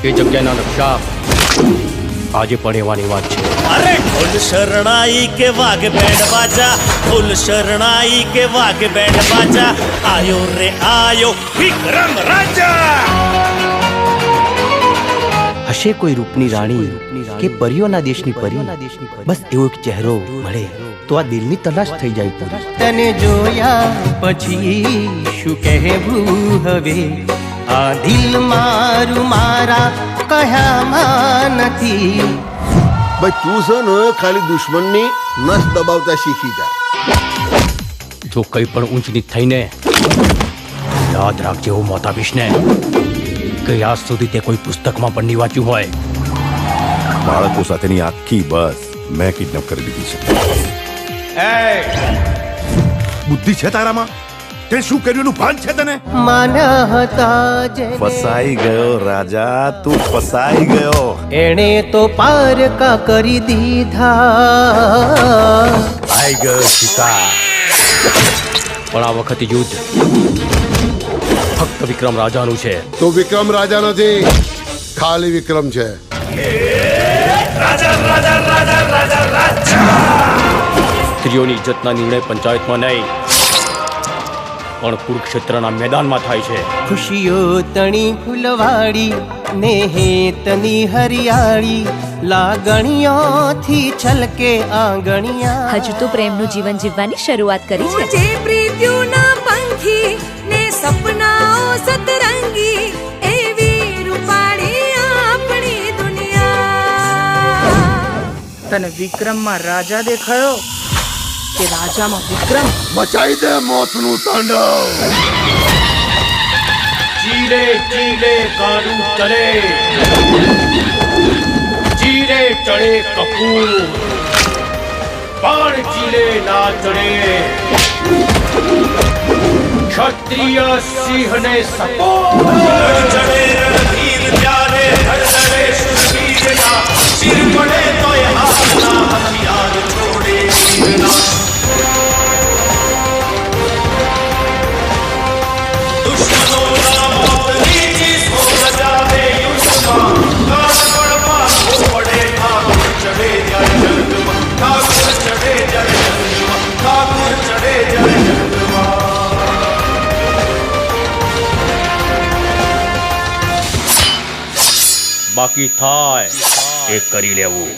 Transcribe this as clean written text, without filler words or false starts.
એ જગ્યાના નકશા આજે પણ એવાની વાત છે. અરે ફૂલ શરણાઈ કે વાઘ બેન્ડ બાજા, ફૂલ શરણાઈ કે વાઘ બેન્ડ બાજા, આયો રે આયો વિક્રમ રાજા. હશે કોઈ રૂપની રાણી કે પરીઓના દેશની પરી, બસ એવો એક ચહેરો મળે તો આ દિલની તલાશ થઈ જાય પૂરી. તને જોયા પછી શું કહેવું હવે, આ દિલ મારું મારા કહ્યામાં નથી. ભાઈ તું છે ને ખાલી દુશ્મનની નસ દબાવતા શીખી જા. જો કંઈ પણ ઊંચ નીચ થઈને યાદ રાખજે હું મોતાવીશ ને કે આજ સુધી તે કોઈ પુસ્તકમાં પણ નહીં વાંચ્યું હોય. બાળકો સાથેની આખી બસ મેં કિડનેપ કરી દીધી છે. બુદ્ધિ છે તારામાં? તે શું કર્યું નું ભાન છે તને? માન્યા હતા જેને ફસાઈ ગયો રાજા, તું ફસાઈ ગયો. એણે તો પારકા કરી દીધા. આવી ગયો શિકાર, પણ આ વખતે યુદ્ધ ફક્ત વિક્રમ રાજાનું છે. તો વિક્રમ રાજા નથી, ખાલી વિક્રમ છે. સ્ત્રીઓની ઇજ્જતના નિર્ણય પંચાયતમાં નહીં પણ કુરુક્ષેત્રના મેદાનમાં થાય છે. ખુશીઓ તણી ફૂલવાડી ને હેતની હરિયાળી, લાગણીઓથી છલકે આંગણિયા. હજુ તો પ્રેમનું જીવન જીવવાની શરૂઆત કરી છે. જે પ્રીત્યુના પંખી ને સપનાઓ સતરંગી, એવી રૂપાળી આપણી દુનિયા. તને વિક્રમમાં રાજા દેખાયો કે રાજામાં વિક્રમ? મચાઈ દે મોતનું તાંડવ. ચીલે ચીલે કાળું ચલે, ચીરે ચડે કપૂર, બાણ ચીલે ના ચડે. ક્ષત્રિય સિંહને સપોર્ટ ચડે રણધીર ત્યારે હરદરે શૂરવીરના, શિર પડે તોય હાથના હથિયાર છોડે વીરના. દુશ્મનોના મોતની ચીસો બજાવે યુદ્ધમાં, કાળપણમાં પડે ઠાકોર ચડે જ્યારે જંગમાં, ઠાકોર ચડે જ્યારે જંગમાં, ઠાકોર ચડે જ્યારે જંગમાં. બાકી થાય એ કરી લેવું.